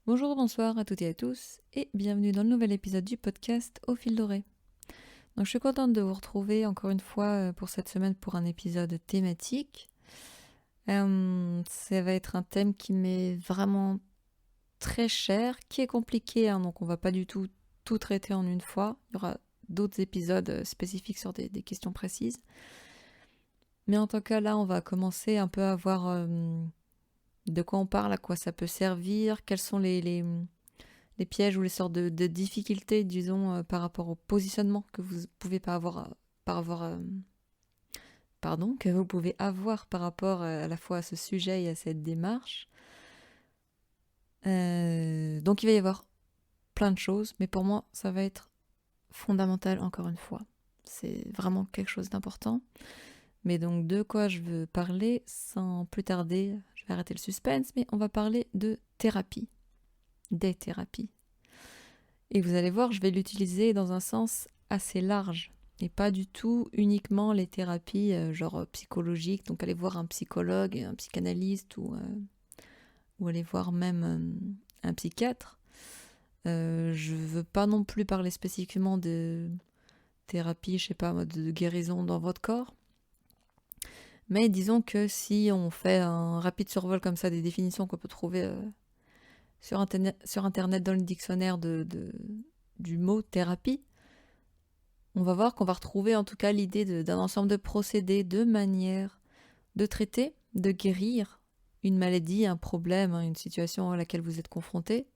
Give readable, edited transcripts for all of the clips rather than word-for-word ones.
Bonjour, bonsoir à toutes et à tous et bienvenue dans le nouvel épisode du podcast Au fil doré. Donc je suis contente de vous retrouver encore une fois pour cette semaine pour un épisode thématique. Ça va être un thème qui m'est vraiment très cher, qui est compliqué, hein, donc on va pas du tout traiter en une fois. Il y aura d'autres épisodes spécifiques sur des questions précises. Mais en tout cas là on va commencer un peu à voir de quoi on parle, à quoi ça peut servir, quels sont les pièges ou les sortes de difficultés, disons, par rapport au positionnement que vous pouvez pas avoir, que vous pouvez avoir par rapport à la fois à ce sujet et à cette démarche. Donc il va y avoir plein de choses, mais pour moi, ça va être fondamental encore une fois. C'est vraiment quelque chose d'important. Mais donc de quoi je veux parler sans plus tarder, je vais arrêter le suspense, mais on va parler de thérapie, des thérapies. Et vous allez voir, je vais l'utiliser dans un sens assez large et pas du tout uniquement les thérapies genre psychologiques, donc aller voir un psychologue, un psychanalyste ou aller voir même un psychiatre. Je veux pas non plus parler spécifiquement de thérapie, je sais pas, de guérison dans votre corps. Mais disons que si on fait un rapide survol comme ça des définitions qu'on peut trouver sur Internet dans le dictionnaire du mot thérapie, on va voir qu'on va retrouver en tout cas l'idée d'un ensemble de procédés, de manières de traiter, de guérir une maladie, un problème, une situation à laquelle vous êtes confronté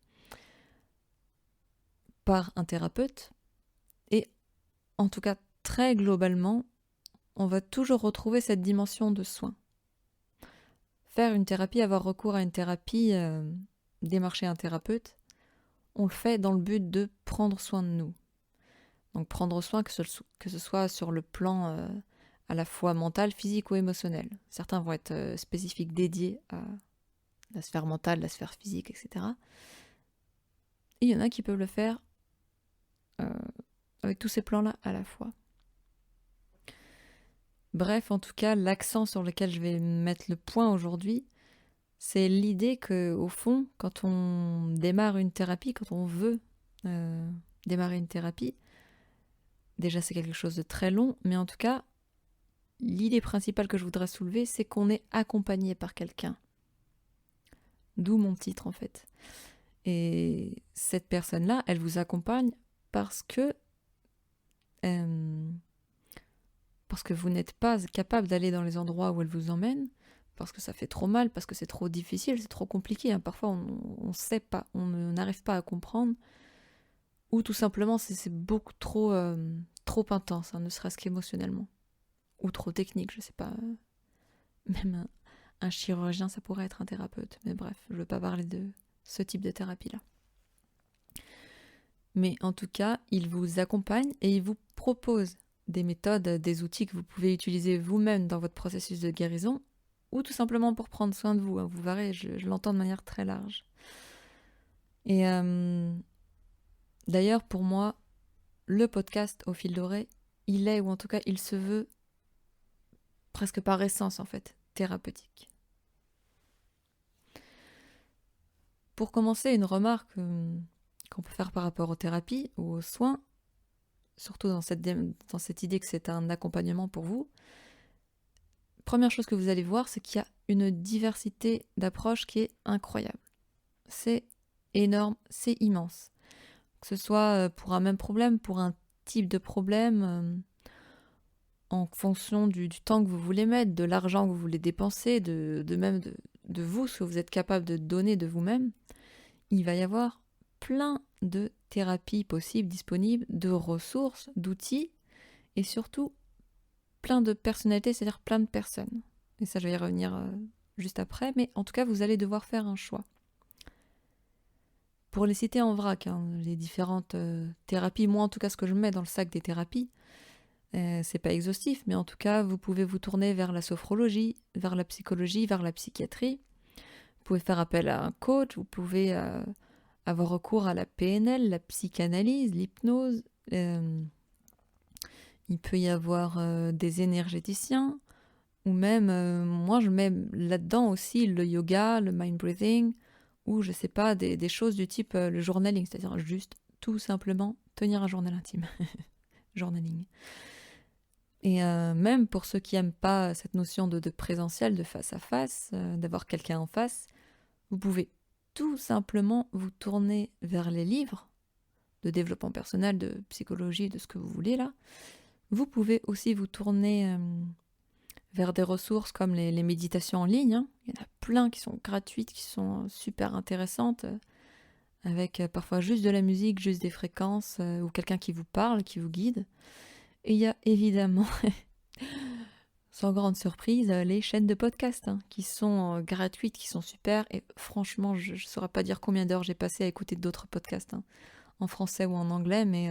par un thérapeute. Et en tout cas, très globalement, on va toujours retrouver cette dimension de soin. Faire une thérapie, avoir recours à une thérapie, démarcher un thérapeute, on le fait dans le but de prendre soin de nous. Donc prendre soin que ce soit sur le plan à la fois mental, physique ou émotionnel. Certains vont être spécifiques, dédiés à la sphère mentale, la sphère physique, etc. Et il y en a qui peuvent le faire euh, avec tous ces plans-là à la fois. Bref, en tout cas, l'accent sur lequel je vais mettre le point aujourd'hui, c'est l'idée que, au fond, quand on démarre une thérapie, quand on veut démarrer une thérapie, déjà c'est quelque chose de très long, mais en tout cas, l'idée principale que je voudrais soulever, c'est qu'on est accompagné par quelqu'un. D'où mon titre en fait. Et cette personne-là, elle vous accompagne parce que vous n'êtes pas capable d'aller dans les endroits où elle vous emmène, parce que ça fait trop mal, parce que c'est trop difficile, c'est trop compliqué. Hein. Parfois, on sait pas, on n'arrive pas à comprendre, ou tout simplement, c'est beaucoup trop intense, hein, ne serait-ce qu'émotionnellement, ou trop technique, je sais pas. Même un chirurgien, ça pourrait être un thérapeute. Mais bref, je ne veux pas parler de ce type de thérapie-là. Mais en tout cas, il vous accompagne et il vous propose des méthodes, des outils que vous pouvez utiliser vous-même dans votre processus de guérison ou tout simplement pour prendre soin de vous. Vous verrez, je l'entends de manière très large. Et d'ailleurs, pour moi, le podcast Au fil doré, il est, ou en tout cas, il se veut presque par essence, en fait, thérapeutique. Pour commencer, une remarque qu'on peut faire par rapport aux thérapies ou aux soins, surtout dans cette idée que c'est un accompagnement pour vous. Première chose que vous allez voir, c'est qu'il y a une diversité d'approches qui est incroyable. C'est énorme, c'est immense. Que ce soit pour un même problème, pour un type de problème, en fonction du temps que vous voulez mettre, de l'argent que vous voulez dépenser, de vous, ce que vous êtes capable de donner de vous-même, il va y avoir plein de thérapies possibles, disponibles, de ressources, d'outils, et surtout plein de personnalités, c'est-à-dire plein de personnes. Et ça, je vais y revenir juste après, mais en tout cas, vous allez devoir faire un choix. Pour les citer en vrac, hein, les différentes thérapies, moi en tout cas, ce que je mets dans le sac des thérapies, c'est pas exhaustif, mais en tout cas, vous pouvez vous tourner vers la sophrologie, vers la psychologie, vers la psychiatrie. Vous pouvez faire appel à un coach, vous pouvez avoir recours à la PNL, la psychanalyse, l'hypnose. Il peut y avoir des énergéticiens, ou même, moi je mets là-dedans aussi le yoga, le mind breathing, ou je sais pas, des choses du type le journaling, c'est-à-dire juste tout simplement tenir un journal intime. Journaling. Et même pour ceux qui n'aiment pas cette notion de présentiel, de face à face, d'avoir quelqu'un en face, vous pouvez tout simplement vous tourner vers les livres de développement personnel, de psychologie, de ce que vous voulez là. Vous pouvez aussi vous tourner vers des ressources comme les méditations en ligne, hein. Il y en a plein qui sont gratuites, qui sont super intéressantes, avec parfois juste de la musique, juste des fréquences, ou quelqu'un qui vous parle, qui vous guide. Et il y a évidemment, sans grande surprise, les chaînes de podcast, hein, qui sont gratuites, qui sont super. Et franchement, je ne saurais pas dire combien d'heures j'ai passé à écouter d'autres podcasts, hein, en français ou en anglais, mais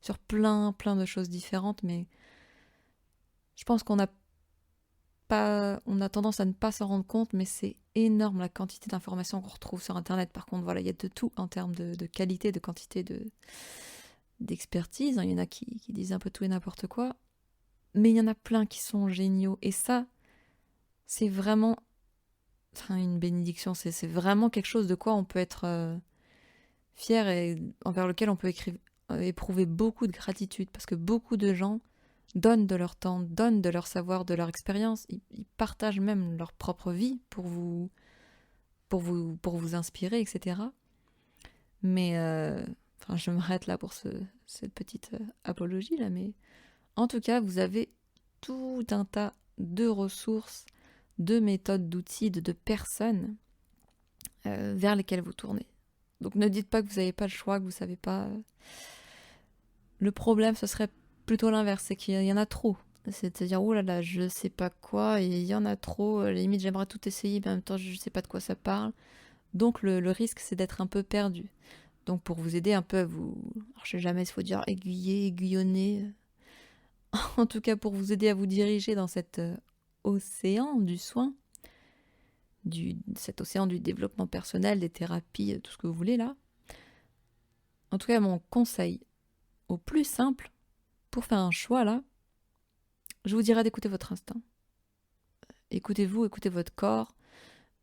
sur plein de choses différentes. Mais je pense qu'on a tendance à ne pas s'en rendre compte, mais c'est énorme la quantité d'informations qu'on retrouve sur Internet. Par contre, voilà, il y a de tout en termes de qualité, de quantité, d'expertise. Il y en a qui disent un peu tout et n'importe quoi, mais il y en a plein qui sont géniaux. Et ça, c'est vraiment une bénédiction. C'est vraiment quelque chose de quoi on peut être fier et envers lequel on peut éprouver beaucoup de gratitude, parce que beaucoup de gens donnent de leur temps, donnent de leur savoir, de leur expérience. Ils partagent même leur propre vie pour vous inspirer, etc. Mais je m'arrête là pour cette petite apologie là, mais en tout cas, vous avez tout un tas de ressources, de méthodes, d'outils, de personnes vers lesquelles vous tournez. Donc ne dites pas que vous n'avez pas le choix, que vous ne savez pas. Le problème, ce serait plutôt l'inverse, c'est qu'il y en a trop. C'est-à-dire, oh là là, je sais pas quoi, et il y en a trop, limite j'aimerais tout essayer, mais en même temps je sais pas de quoi ça parle. Donc le risque, c'est d'être un peu perdu. Donc pour vous aider un peu à vous... Alors je sais jamais s'il faut dire aiguiller, aiguillonner. En tout cas pour vous aider à vous diriger dans cet océan du soin, cet océan du développement personnel, des thérapies, tout ce que vous voulez là. En tout cas, mon conseil au plus simple, pour faire un choix là, je vous dirais d'écouter votre instinct. Écoutez-vous, écoutez votre corps.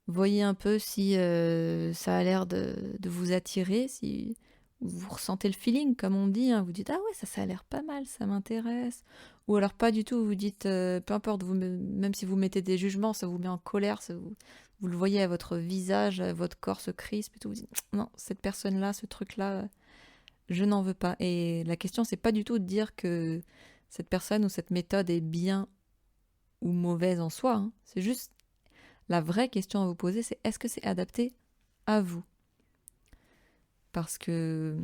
Voyez un peu si ça a l'air de vous attirer, si vous ressentez le feeling, comme on dit, hein. Vous dites « Ah ouais, ça a l'air pas mal, ça m'intéresse ». Ou alors pas du tout, vous dites peu importe, même si vous mettez des jugements, ça vous met en colère, vous le voyez à votre visage, votre corps se crispe et tout. Vous dites « Non, cette personne-là, ce truc-là, je n'en veux pas ». Et la question, c'est pas du tout de dire que cette personne ou cette méthode est bien ou mauvaise en soi, hein. C'est juste... La vraie question à vous poser, c'est est-ce que c'est adapté à vous? Parce que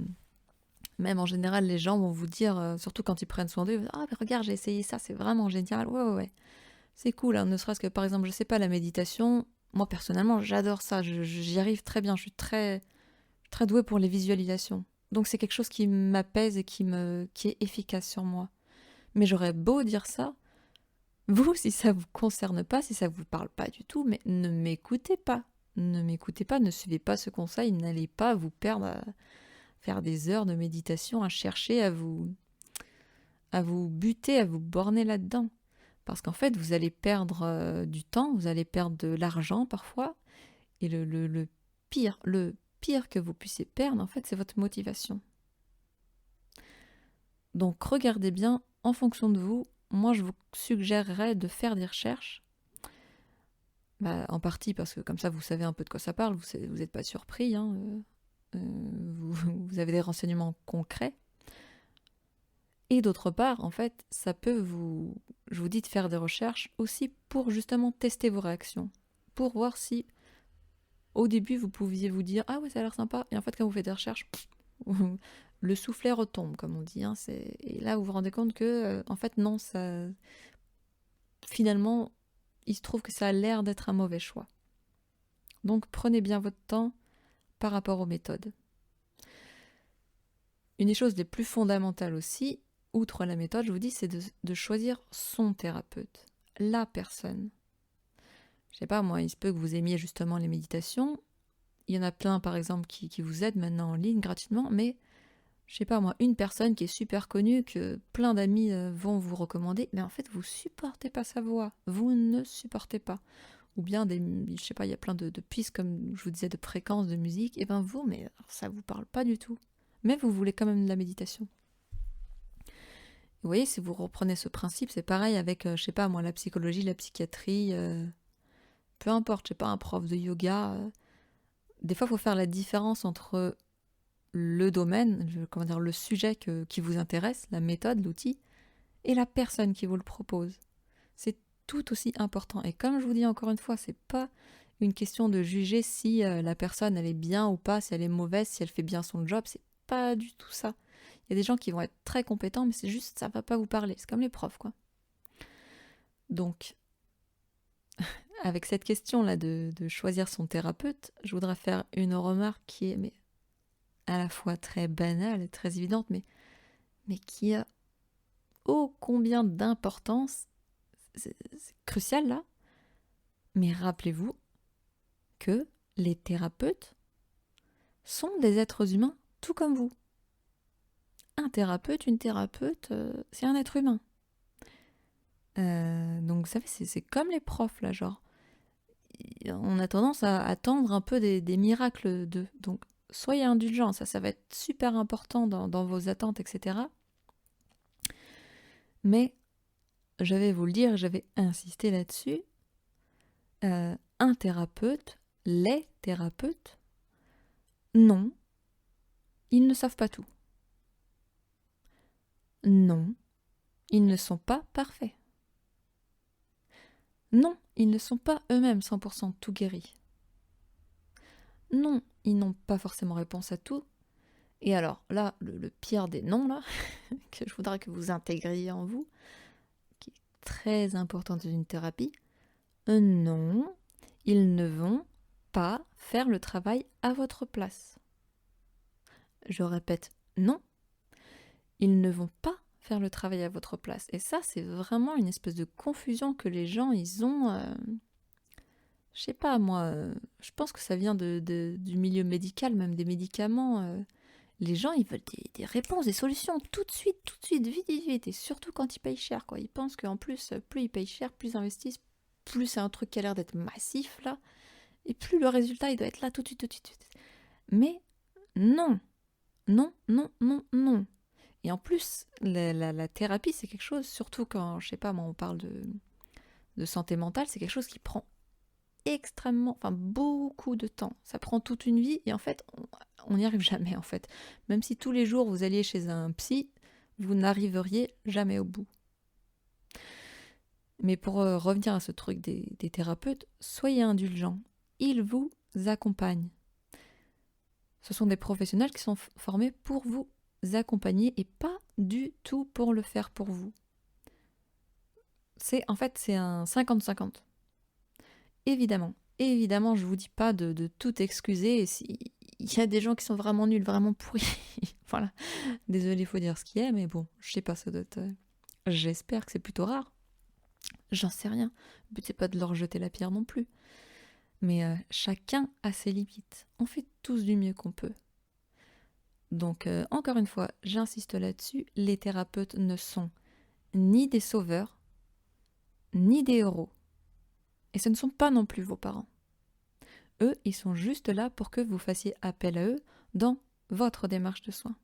même en général, les gens vont vous dire, surtout quand ils prennent soin d'eux, « Ah, mais regarde, j'ai essayé ça, c'est vraiment génial. Ouais. C'est cool, hein. Ne serait-ce que, par exemple, je sais pas, la méditation, moi, personnellement, j'adore ça. J'y arrive très bien. Je suis très, très douée pour les visualisations. Donc, c'est quelque chose qui m'apaise et qui est efficace sur moi. Mais j'aurais beau dire ça, vous, si ça vous concerne pas, si ça vous parle pas du tout, mais ne m'écoutez pas. Ne m'écoutez pas, ne suivez pas ce conseil, n'allez pas vous perdre à faire des heures de méditation, à chercher à vous buter, à vous borner là-dedans. Parce qu'en fait, vous allez perdre du temps, vous allez perdre de l'argent parfois, et le pire que vous puissiez perdre, en fait, c'est votre motivation. Donc regardez bien en fonction de vous. Moi, je vous suggérerais de faire des recherches. En partie parce que comme ça, vous savez un peu de quoi ça parle, vous n'êtes pas surpris, hein, vous avez des renseignements concrets. Et d'autre part, en fait, ça peut je vous dis de faire des recherches aussi pour justement tester vos réactions. Pour voir si, au début, vous pouviez vous dire « Ah ouais, ça a l'air sympa », et en fait, quand vous faites des recherches, le soufflet retombe, comme on dit, hein, et là, vous vous rendez compte que, en fait, non, ça... Finalement, il se trouve que ça a l'air d'être un mauvais choix. Donc, prenez bien votre temps par rapport aux méthodes. Une des choses les plus fondamentales aussi, outre la méthode, je vous dis, c'est de choisir son thérapeute, la personne. Je sais pas, moi, il se peut que vous aimiez justement les méditations. Il y en a plein, par exemple, qui vous aident maintenant en ligne gratuitement, mais je sais pas, moi, une personne qui est super connue, que plein d'amis vont vous recommander, mais en fait, vous supportez pas sa voix. Vous ne supportez pas. ou bien je sais pas, il y a plein de pistes, comme je vous disais, de fréquences de musique, et ben vous, mais ça vous parle pas du tout. Mais vous voulez quand même de la méditation. Vous voyez, si vous reprenez ce principe, c'est pareil avec, je sais pas moi, la psychologie, la psychiatrie, peu importe, je sais pas, un prof de yoga. Des fois, il faut faire la différence entre le domaine, comment dire, le sujet qui vous intéresse, la méthode, l'outil, et la personne qui vous le propose. C'est tout aussi important. Et comme je vous dis encore une fois, c'est pas une question de juger si la personne elle est bien ou pas, si elle est mauvaise, si elle fait bien son job. C'est pas du tout ça. Il y a des gens qui vont être très compétents, mais c'est juste ça va pas vous parler. C'est comme les profs, quoi. Donc, avec cette question-là de choisir son thérapeute, je voudrais faire une remarque qui est mais, à la fois très banale et très évidente, mais qui a ô combien d'importance. C'est crucial là. Mais rappelez-vous que les thérapeutes sont des êtres humains tout comme vous. Un thérapeute, une thérapeute, c'est un être humain. Donc vous savez, c'est comme les profs là, genre. On a tendance à attendre un peu des miracles d'eux. Donc soyez indulgents, ça va être super important dans vos attentes, etc. Mais je vais vous le dire, je vais insister là-dessus. Un thérapeute, les thérapeutes, non, ils ne savent pas tout. Non, ils ne sont pas parfaits. Non, ils ne sont pas eux-mêmes 100% tout guéris. Non, ils n'ont pas forcément réponse à tout. Et alors là, le pire des noms là, que je voudrais que vous intégriez en vous, qui est très important dans une thérapie, non, ils ne vont pas faire le travail à votre place. Je répète, non, ils ne vont pas faire le travail à votre place. Et ça, c'est vraiment une espèce de confusion que les gens, ils ont. Je sais pas, moi, je pense que ça vient du milieu médical, même des médicaments. Les gens, ils veulent des réponses, des solutions tout de suite, vite, vite, vite. Et surtout quand ils payent cher, quoi. Ils pensent qu'en plus, plus ils payent cher, plus ils investissent, plus c'est un truc qui a l'air d'être massif, là. Et plus le résultat, il doit être là tout de suite, tout de suite, tout de suite. Mais non, non, non, non, non. Et en plus, la thérapie, c'est quelque chose, surtout quand, je sais pas, moi, on parle de santé mentale, c'est quelque chose qui prend extrêmement, enfin beaucoup de temps. Ça prend toute une vie et en fait, on n'y arrive jamais en fait. Même si tous les jours vous alliez chez un psy, vous n'arriveriez jamais au bout. Mais pour revenir à ce truc des thérapeutes, soyez indulgents. Ils vous accompagnent. Ce sont des professionnels qui sont formés pour vous accompagner et pas du tout pour le faire pour vous. C'est un 50-50. Évidemment, évidemment, je vous dis pas de tout excuser. Et il y a des gens qui sont vraiment nuls, vraiment pourris. Voilà. Désolé, il faut dire ce qui est, mais bon, je sais pas, ça doit être. J'espère que c'est plutôt rare. J'en sais rien. Le but c'est pas de leur jeter la pierre non plus. Mais chacun a ses limites. On fait tous du mieux qu'on peut. Donc encore une fois, j'insiste là-dessus, les thérapeutes ne sont ni des sauveurs, ni des héros. Et ce ne sont pas non plus vos parents. Eux, ils sont juste là pour que vous fassiez appel à eux dans votre démarche de soins.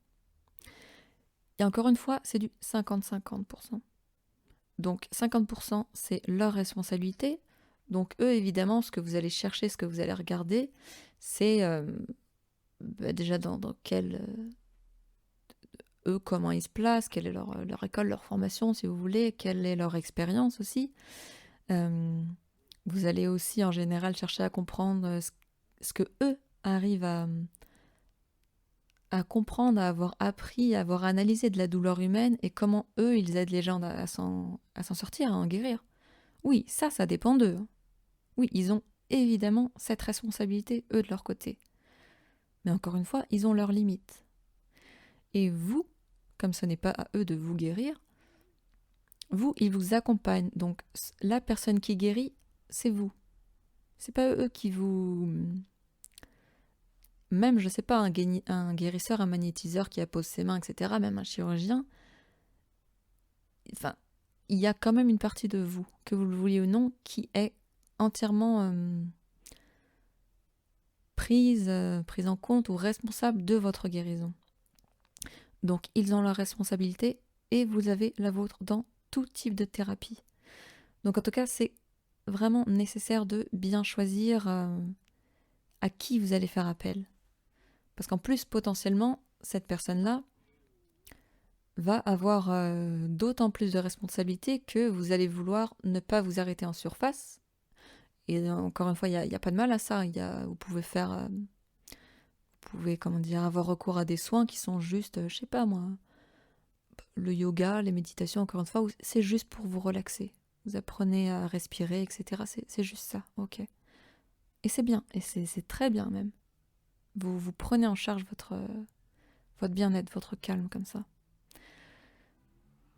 Et encore une fois, c'est du 50-50%. Donc 50%, c'est leur responsabilité. Donc eux, évidemment, ce que vous allez chercher, ce que vous allez regarder, c'est déjà dans quel... eux, comment ils se placent, quelle est leur école, leur formation, si vous voulez, quelle est leur expérience aussi. Vous allez aussi, en général, chercher à comprendre ce que eux arrivent à comprendre, à avoir appris, à avoir analysé de la douleur humaine et comment eux, ils aident les gens à s'en sortir, à en guérir. Oui, ça dépend d'eux. Oui, ils ont évidemment cette responsabilité, eux, de leur côté. Mais encore une fois, ils ont leurs limites. Et vous, comme ce n'est pas à eux de vous guérir, vous, ils vous accompagnent. Donc, la personne qui guérit, c'est vous. C'est pas eux qui vous... Même, je sais pas, un guérisseur, un magnétiseur qui appose ses mains, etc., même un chirurgien, enfin, il y a quand même une partie de vous, que vous le vouliez ou non, qui est entièrement prise en compte ou responsable de votre guérison. Donc ils ont leur responsabilité et vous avez la vôtre dans tout type de thérapie. Donc en tout cas, c'est vraiment nécessaire de bien choisir à qui vous allez faire appel. Parce qu'en plus, potentiellement, cette personne-là va avoir d'autant plus de responsabilités que vous allez vouloir ne pas vous arrêter en surface. Et encore une fois, il n'y a pas de mal à ça. Vous pouvez faire... avoir recours à des soins qui sont juste, je sais pas moi, le yoga, les méditations, encore une fois, c'est juste pour vous relaxer. Vous apprenez à respirer, etc. C'est juste ça, ok. Et c'est bien, et c'est très bien même. Vous prenez en charge votre bien-être, votre calme comme ça.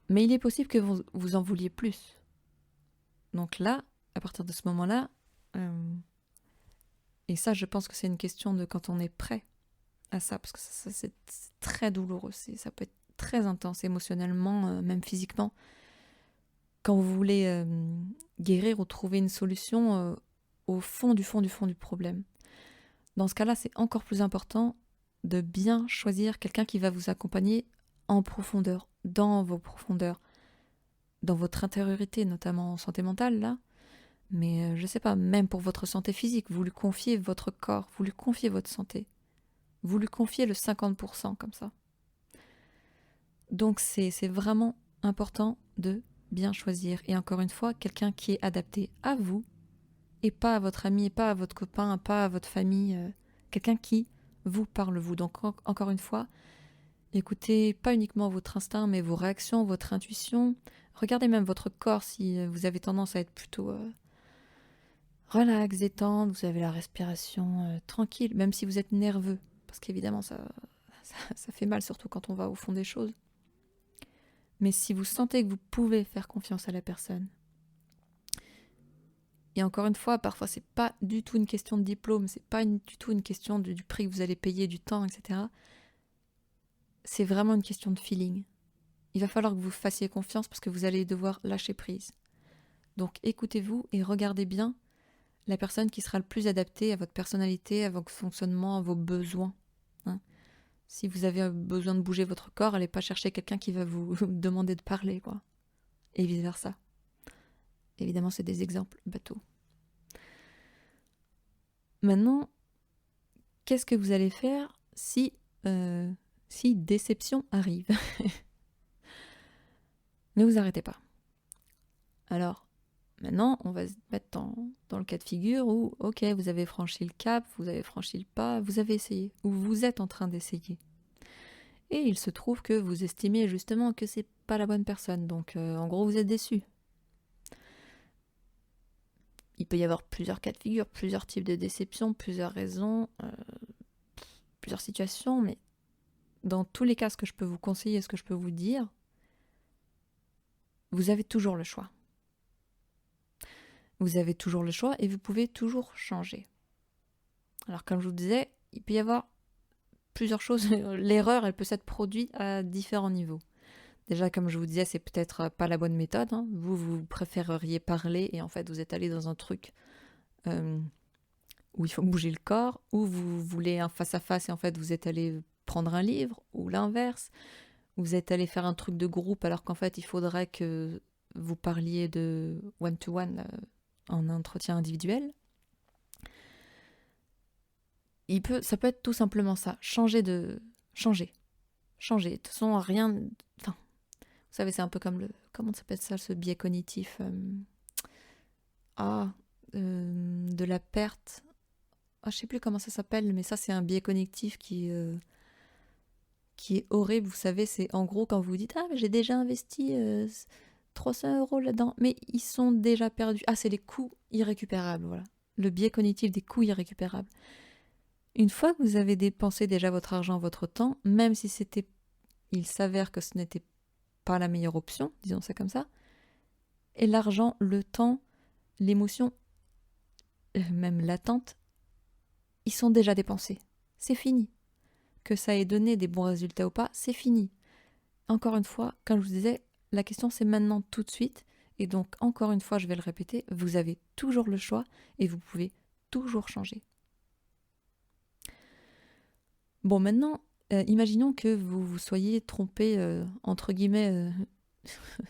Mais il est possible que vous en vouliez plus. Donc là, à partir de ce moment-là, et ça je pense que c'est une question de quand on est prêt à ça, parce que ça c'est très douloureux, ça peut être très intense émotionnellement, même physiquement. Quand vous voulez guérir ou trouver une solution au fond du problème. Dans ce cas-là, c'est encore plus important de bien choisir quelqu'un qui va vous accompagner en profondeur, dans vos profondeurs, dans votre intériorité, notamment en santé mentale, là. Mais je sais pas, même pour votre santé physique, vous lui confiez votre corps, vous lui confiez votre santé. Vous lui confiez le 50% comme ça. Donc c'est vraiment important de bien choisir. Et encore une fois, quelqu'un qui est adapté à vous, et pas à votre ami, et pas à votre copain, pas à votre famille. Quelqu'un qui vous parle, vous. Donc encore une fois, écoutez pas uniquement votre instinct, mais vos réactions, votre intuition. Regardez même votre corps si vous avez tendance à être plutôt relax, détente, vous avez la respiration tranquille, même si vous êtes nerveux. Parce qu'évidemment, ça fait mal, surtout quand on va au fond des choses. Mais si vous sentez que vous pouvez faire confiance à la personne, et encore une fois, parfois c'est pas du tout une question de diplôme, c'est pas du tout une question du prix que vous allez payer, du temps, etc. C'est vraiment une question de feeling. Il va falloir que vous fassiez confiance parce que vous allez devoir lâcher prise. Donc écoutez-vous et regardez bien la personne qui sera le plus adaptée à votre personnalité, à votre fonctionnement, à vos besoins. Si vous avez besoin de bouger votre corps, allez pas chercher quelqu'un qui va vous demander de parler, quoi. Et vice-versa. Évidemment, c'est des exemples bateaux. Maintenant, qu'est-ce que vous allez faire si déception arrive? Ne vous arrêtez pas. Alors, maintenant, on va se mettre dans le cas de figure où, ok, vous avez franchi le cap, vous avez franchi le pas, vous avez essayé, ou vous êtes en train d'essayer. Et il se trouve que vous estimez justement que c'est pas la bonne personne, donc en gros, vous êtes déçu. Il peut y avoir plusieurs cas de figure, plusieurs types de déception, plusieurs raisons, plusieurs situations, mais dans tous les cas, ce que je peux vous conseiller, ce que je peux vous dire, vous avez toujours le choix. Vous avez toujours le choix et vous pouvez toujours changer. Alors comme je vous disais, il peut y avoir plusieurs choses. L'erreur, elle peut s'être produite à différents niveaux. Déjà, comme je vous disais, c'est peut-être pas la bonne méthode. Vous préféreriez parler et en fait, vous êtes allé dans un truc où il faut bouger le corps, ou vous voulez un face-à-face et en fait, vous êtes allé prendre un livre, ou l'inverse. Vous êtes allé faire un truc de groupe alors qu'en fait, il faudrait que vous parliez de one-to-one en entretien individuel. Ça peut être tout simplement ça. Changer. De toute façon, rien... Enfin, vous savez, c'est un peu comme comment ça s'appelle ça, ce biais cognitif de la perte. Je sais plus comment ça s'appelle, mais ça, c'est un biais cognitif qui est horrible. Vous savez, c'est en gros quand vous dites « Ah, mais j'ai déjà investi 300 € là-dedans. » Mais ils sont déjà perdus. C'est les coûts irrécupérables, voilà. Le biais cognitif des coûts irrécupérables. Une fois que vous avez dépensé déjà votre argent, votre temps, même si il s'avère que ce n'était pas la meilleure option, disons ça comme ça, et l'argent, le temps, l'émotion, même l'attente, ils sont déjà dépensés. C'est fini. Que ça ait donné des bons résultats ou pas, c'est fini. Encore une fois, comme je vous disais, la question c'est maintenant tout de suite, Et donc, encore une fois, je vais le répéter, vous avez toujours le choix et vous pouvez toujours changer. Bon, maintenant, imaginons que vous vous soyez trompé, entre guillemets,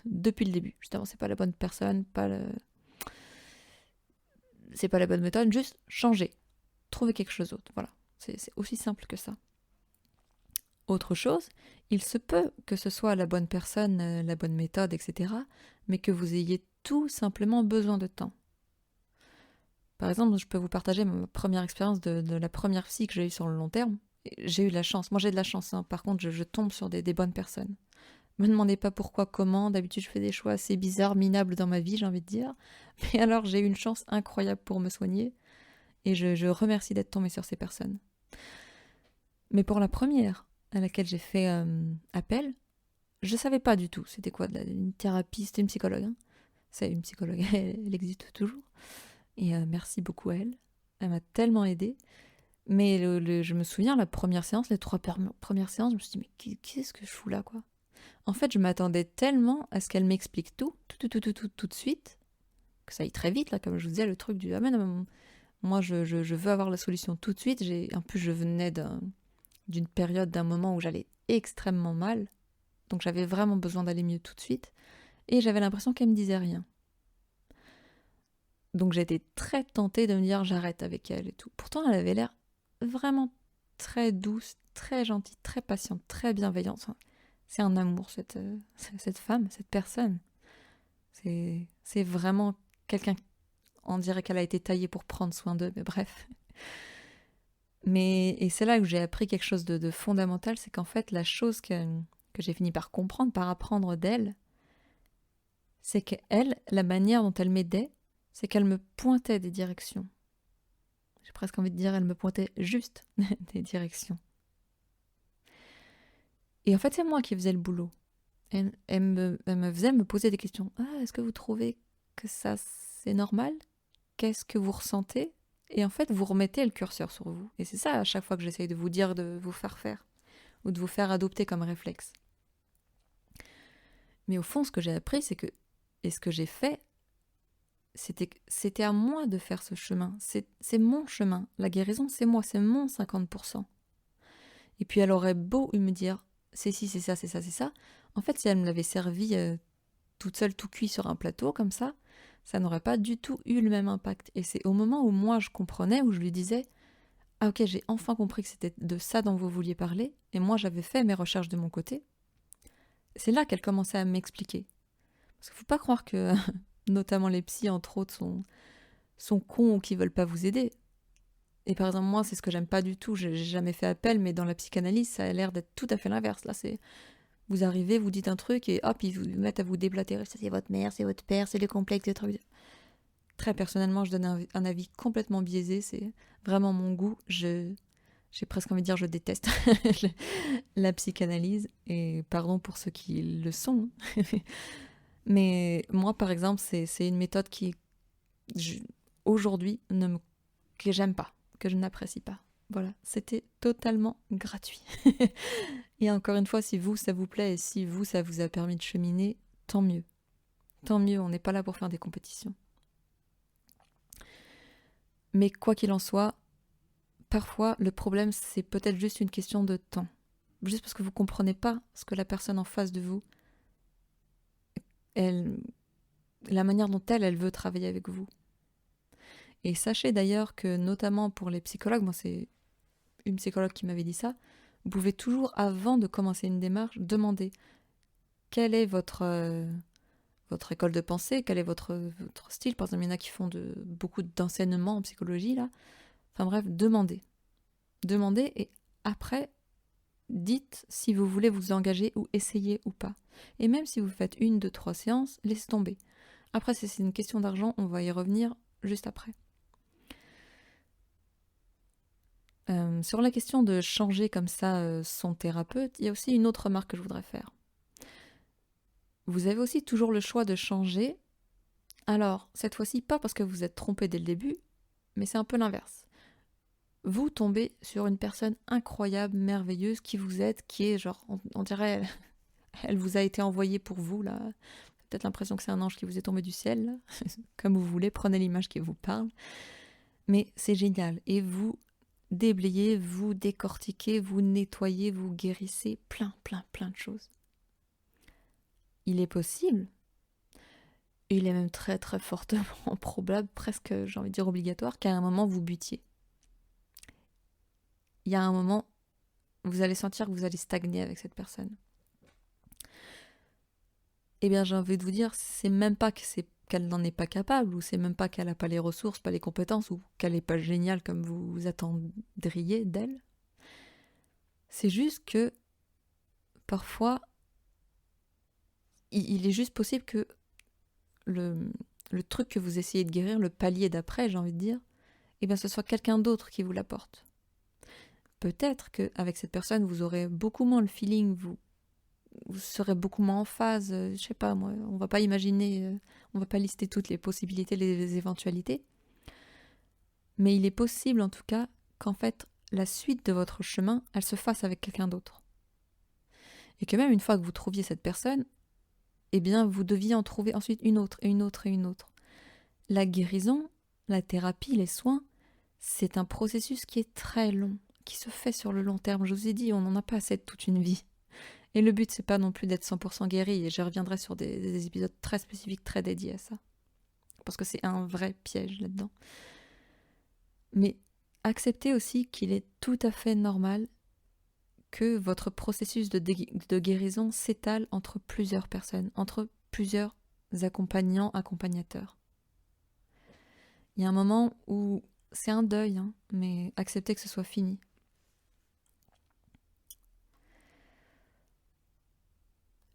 depuis le début. Justement, c'est pas la bonne personne, c'est pas la bonne méthode, juste changer. Trouver quelque chose d'autre. Voilà. C'est aussi simple que ça. Autre chose, il se peut que ce soit la bonne personne, la bonne méthode, etc., mais que vous ayez tout simplement besoin de temps. Par exemple, je peux vous partager ma première expérience de la première psy que j'ai eue sur le long terme. J'ai eu de la chance. Moi, j'ai de la chance. Hein. Par contre, je tombe sur des bonnes personnes. Me demandez pas pourquoi, comment. D'habitude, je fais des choix assez bizarres, minables dans ma vie, j'ai envie de dire. Mais alors, j'ai eu une chance incroyable pour me soigner. Et je remercie d'être tombée sur ces personnes. Mais pour la première à laquelle j'ai fait appel, je savais pas du tout c'était quoi une thérapie, c'était une psychologue. Hein. C'est une psychologue, elle existe toujours. Et merci beaucoup à elle. Elle m'a tellement aidée. Mais je me souviens, la première séance, les 3 premières séances, je me suis dit, mais qu'est-ce que je fous là, quoi? En fait, je m'attendais tellement à ce qu'elle m'explique tout de suite, que ça aille très vite, là, comme je vous disais, le truc du, ah mais non, moi, je veux avoir la solution tout de suite. En plus, je venais d'une période, d'un moment où j'allais extrêmement mal, donc j'avais vraiment besoin d'aller mieux tout de suite, et j'avais l'impression qu'elle me disait rien. Donc j'étais très tentée de me dire j'arrête avec elle et tout. Pourtant, elle avait l'air vraiment très douce, très gentille, très patiente, très bienveillante. Enfin, c'est un amour, cette femme, cette personne. C'est vraiment quelqu'un, on dirait qu'elle a été taillée pour prendre soin d'eux, mais bref. Et c'est là où j'ai appris quelque chose de fondamental, c'est qu'en fait, la chose que j'ai fini par comprendre, par apprendre d'elle, c'est qu'elle, la manière dont elle m'aidait, c'est qu'elle me pointait des directions. J'ai presque envie de dire, elle me pointait juste des directions. Et en fait, c'est moi qui faisais le boulot. Elle me faisait me poser des questions. Ah, est-ce que vous trouvez que ça, c'est normal? Qu'est-ce que vous ressentez? Et en fait, vous remettez le curseur sur vous. Et c'est ça, à chaque fois que j'essaye de vous dire, de vous faire faire, ou de vous faire adopter comme réflexe. Mais au fond, ce que j'ai appris, c'est que, et ce que j'ai fait, c'était à moi de faire ce chemin. C'est mon chemin. La guérison, c'est moi, c'est mon 50%. Et puis elle aurait beau me dire, c'est ci, c'est ça, c'est ça, c'est ça. En fait, si elle me l'avait servi toute seule, tout cuit sur un plateau, comme ça n'aurait pas du tout eu le même impact. Et c'est au moment où moi je comprenais, où je lui disais, ah ok, j'ai enfin compris que c'était de ça dont vous vouliez parler, et moi j'avais fait mes recherches de mon côté, c'est là qu'elle commençait à m'expliquer. Parce qu'il ne faut pas croire que, notamment les psys, entre autres, sont cons ou qui veulent pas vous aider. Et par exemple, moi, c'est ce que j'aime pas du tout. J'ai jamais fait appel, mais dans la psychanalyse, ça a l'air d'être tout à fait l'inverse. Là, c'est vous arrivez, vous dites un truc et hop, ils vous mettent à vous déblatérer. C'est votre mère, c'est votre père, c'est le complexe, des trucs. Très personnellement, je donne un avis complètement biaisé. C'est vraiment mon goût. J'ai presque envie de dire je déteste la psychanalyse. Et pardon pour ceux qui le sont. Mais moi, par exemple, c'est une méthode qui, aujourd'hui, que j'aime pas, que je n'apprécie pas. Voilà, c'était totalement gratuit. Et encore une fois, si vous, ça vous plaît et si vous, ça vous a permis de cheminer, tant mieux. Tant mieux, on n'est pas là pour faire des compétitions. Mais quoi qu'il en soit, parfois, le problème, c'est peut-être juste une question de temps. Juste parce que vous ne comprenez pas ce que la personne en face de vous, la manière dont elle veut travailler avec vous. Et sachez d'ailleurs que, notamment pour les psychologues, moi c'est une psychologue qui m'avait dit ça, vous pouvez toujours, avant de commencer une démarche, demander quelle est votre école de pensée, quel est votre style. Par exemple, il y en a qui font beaucoup d'enseignements en psychologie, là. Enfin bref, demandez. Demandez et après, dites si vous voulez vous engager ou essayer ou pas. Et même si vous faites 1, 2, 3 séances, laissez tomber. Après, si c'est une question d'argent, on va y revenir juste après. Sur la question de changer comme ça son thérapeute, il y a aussi une autre remarque que je voudrais faire. Vous avez aussi toujours le choix de changer. Alors, cette fois-ci, pas parce que vous êtes trompé dès le début, mais c'est un peu l'inverse. Vous tombez sur une personne incroyable, merveilleuse, qui vous aide, qui est genre, on dirait, elle vous a été envoyée pour vous, là. peut-être l'impression que c'est un ange qui vous est tombé du ciel, là. Comme vous voulez, prenez l'image qui vous parle. Mais c'est génial. Et vous déblayez, vous décortiquez, vous nettoyez, vous guérissez plein de choses. Il est possible, et il est même très fortement probable, presque, j'ai envie de dire obligatoire, qu'à un moment vous butiez. Il y a un moment, vous allez sentir que vous allez stagner avec cette personne. Eh bien, j'ai envie de vous dire, c'est même pas que qu'elle n'en est pas capable, ou c'est même pas qu'elle n'a pas les ressources, pas les compétences, ou qu'elle n'est pas géniale comme vous attendriez d'elle. C'est juste que, parfois, il est juste possible que le truc que vous essayez de guérir, le palier d'après, j'ai envie de dire, eh bien, ce soit quelqu'un d'autre qui vous l'apporte. Peut-être qu'avec cette personne, vous aurez beaucoup moins le feeling, vous serez beaucoup moins en phase, je sais pas moi, on va pas imaginer, on va pas lister toutes les possibilités, les éventualités. Mais il est possible en tout cas qu'en fait, la suite de votre chemin, elle se fasse avec quelqu'un d'autre. Et que même une fois que vous trouviez cette personne, eh bien, vous deviez en trouver ensuite une autre, et une autre, et une autre. La guérison, la thérapie, les soins, c'est un processus qui est très long, qui se fait sur le long terme. Je vous ai dit, on n'en a pas assez de toute une vie. Et le but, c'est pas non plus d'être 100% guéri, et je reviendrai sur des épisodes très spécifiques, très dédiés à ça. Parce que c'est un vrai piège là-dedans. Mais acceptez aussi qu'il est tout à fait normal que votre processus de guérison s'étale entre plusieurs personnes, entre plusieurs accompagnants, accompagnateurs. Il y a un moment où c'est un deuil, hein, mais acceptez que ce soit fini.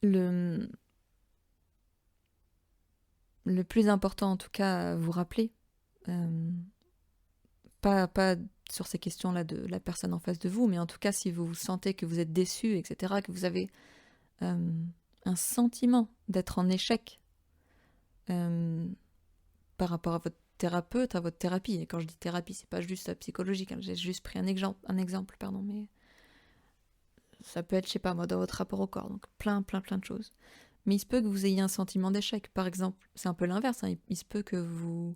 Le plus important, en tout cas, à vous rappeler, pas sur ces questions-là de la personne en face de vous, mais en tout cas, si vous sentez que vous êtes déçu, etc., que vous avez un sentiment d'être en échec par rapport à votre thérapeute, à votre thérapie. Et quand je dis thérapie, c'est pas juste psychologique, hein, j'ai juste pris un exemple, mais ça peut être, je sais pas moi, dans votre rapport au corps, donc plein de choses. Mais il se peut que vous ayez un sentiment d'échec, par exemple. C'est un peu l'inverse, hein. Il se peut que vous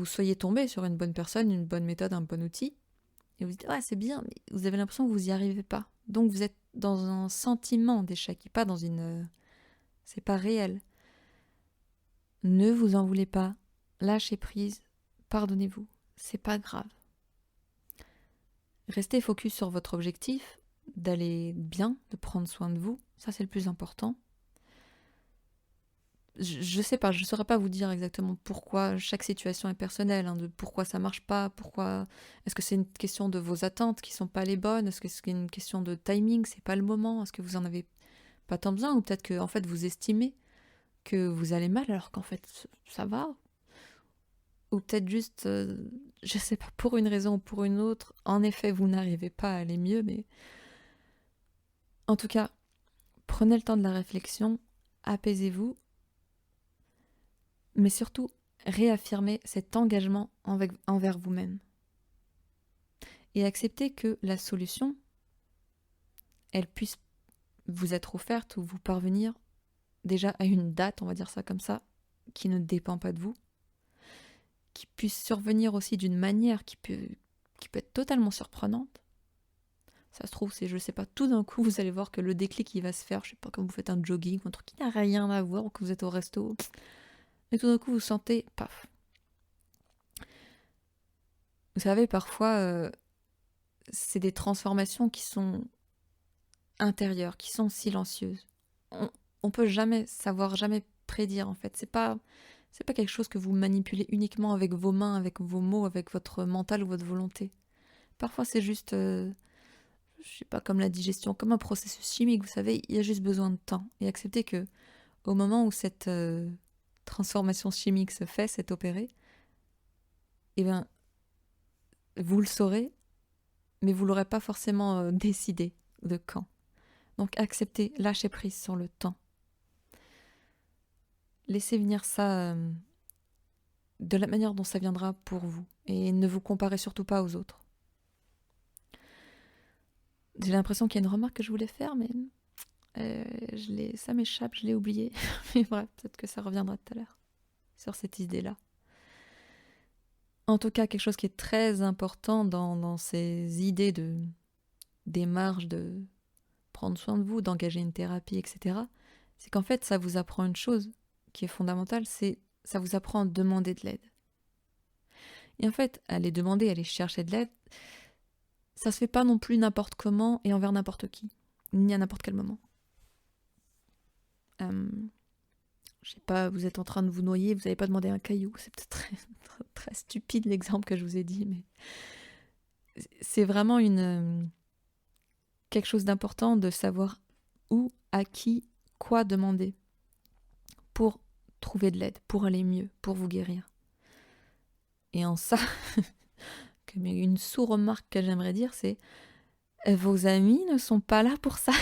soyez tombé sur une bonne personne, une bonne méthode, un bon outil, et vous dites, ouais, c'est bien, mais vous avez l'impression que vous n'y arrivez pas. Donc vous êtes dans un sentiment d'échec, et pas dans une... c'est pas réel. Ne vous en voulez pas, lâchez prise, pardonnez-vous, c'est pas grave. Restez focus sur votre objectif, d'aller bien, de prendre soin de vous, ça c'est le plus important. Je sais pas, je saurais pas vous dire exactement pourquoi chaque situation est personnelle, hein, de pourquoi ça marche pas, pourquoi est-ce que c'est une question de vos attentes qui sont pas les bonnes, est-ce que c'est une question de timing, c'est pas le moment, est-ce que vous en avez pas tant besoin, ou peut-être que en fait vous estimez que vous allez mal alors qu'en fait ça va, ou peut-être juste, je sais pas, pour une raison ou pour une autre, en effet vous n'arrivez pas à aller mieux, mais en tout cas, prenez le temps de la réflexion, apaisez-vous, mais surtout, réaffirmez cet engagement envers vous-même. Et acceptez que la solution, elle puisse vous être offerte ou vous parvenir déjà à une date, on va dire ça comme ça, qui ne dépend pas de vous, qui puisse survenir aussi d'une manière qui peut être totalement surprenante. Ça se trouve, c'est, je sais pas, tout d'un coup, vous allez voir que le déclic, il va se faire, je sais pas, comme vous faites un jogging, un truc qui n'a rien à voir, ou que vous êtes au resto, et tout d'un coup, vous sentez, paf. Vous savez, parfois, c'est des transformations qui sont intérieures, qui sont silencieuses. On peut jamais savoir, jamais prédire, en fait. C'est pas quelque chose que vous manipulez uniquement avec vos mains, avec vos mots, avec votre mental ou votre volonté. Parfois, c'est juste, je sais pas, comme la digestion, comme un processus chimique, vous savez, il y a juste besoin de temps. Et accepter que, au moment où cette transformation chimique se fait, s'est opérée, eh bien, vous le saurez, mais vous l'aurez pas forcément décidé de quand. Donc acceptez, lâchez prise sur le temps. Laissez venir ça de la manière dont ça viendra pour vous. Et ne vous comparez surtout pas aux autres. J'ai l'impression qu'il y a une remarque que je voulais faire, mais Ça m'échappe, je l'ai oublié. Mais bref, peut-être que ça reviendra tout à l'heure sur cette idée-là. En tout cas, quelque chose qui est très important dans ces idées de démarche, de prendre soin de vous, d'engager une thérapie, etc., c'est qu'en fait, ça vous apprend une chose qui est fondamentale, c'est ça vous apprend à demander de l'aide. Et en fait, aller demander, aller chercher de l'aide, ça se fait pas non plus n'importe comment et envers n'importe qui, ni à n'importe quel moment. Je sais pas, vous êtes en train de vous noyer, vous n'avez pas demandé un caillou, c'est peut-être très, très, très stupide l'exemple que je vous ai dit, mais c'est vraiment quelque chose d'important de savoir où, à qui, quoi demander pour trouver de l'aide, pour aller mieux, pour vous guérir. Et en ça, une sous-remarque que j'aimerais dire, c'est vos amis ne sont pas là pour ça.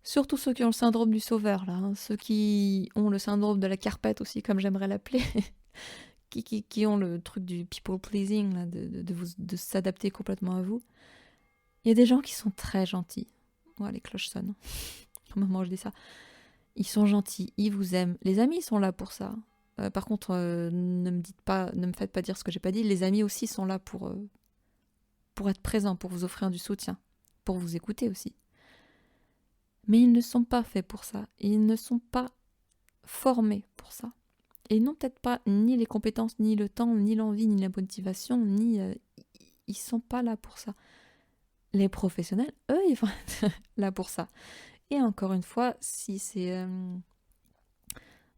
Surtout ceux qui ont le syndrome du sauveur, là, hein, ceux qui ont le syndrome de la carpette aussi, comme j'aimerais l'appeler, qui ont le truc du people pleasing, là, de s'adapter complètement à vous. Il y a des gens qui sont très gentils. Ouais, les cloches sonnent. Au moment où je dis ça. Ils sont gentils, ils vous aiment. Les amis sont là pour ça. Par contre, ne me faites pas dire ce que j'ai pas dit. Les amis aussi sont là pour être présents, pour vous offrir du soutien, pour vous écouter aussi. Mais ils ne sont pas faits pour ça. Ils ne sont pas formés pour ça. Et ils n'ont peut-être pas ni les compétences, ni le temps, ni l'envie, ni la motivation, ni... ils sont pas là pour ça. Les professionnels, eux, ils vont être là pour ça. Et encore une fois, si c'est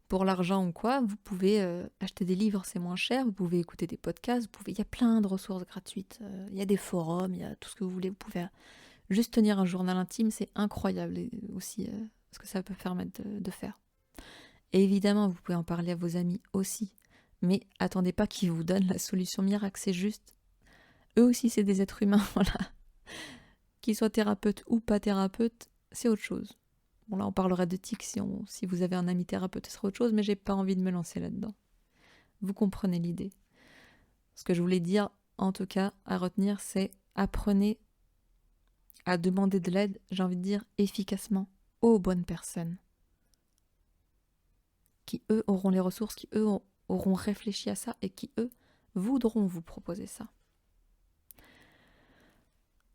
pour l'argent ou quoi, vous pouvez acheter des livres, c'est moins cher, vous pouvez écouter des podcasts, il y a plein de ressources gratuites, il y a des forums, il y a tout ce que vous voulez, vous pouvez juste tenir un journal intime, c'est incroyable aussi ce que ça peut permettre de faire. Et évidemment, vous pouvez en parler à vos amis aussi, mais attendez pas qu'ils vous donnent la solution miracle, c'est juste, eux aussi c'est des êtres humains, voilà. Qu'ils soient thérapeutes ou pas thérapeutes, c'est autre chose. Bon là on parlera de tics si vous avez un ami thérapeute, ce sera autre chose, mais j'ai pas envie de me lancer là-dedans. Vous comprenez l'idée. Ce que je voulais dire, en tout cas, à retenir, c'est apprenez à demander de l'aide, j'ai envie de dire, efficacement, aux bonnes personnes. Qui, eux, auront les ressources, qui, eux, auront réfléchi à ça et qui, eux, voudront vous proposer ça.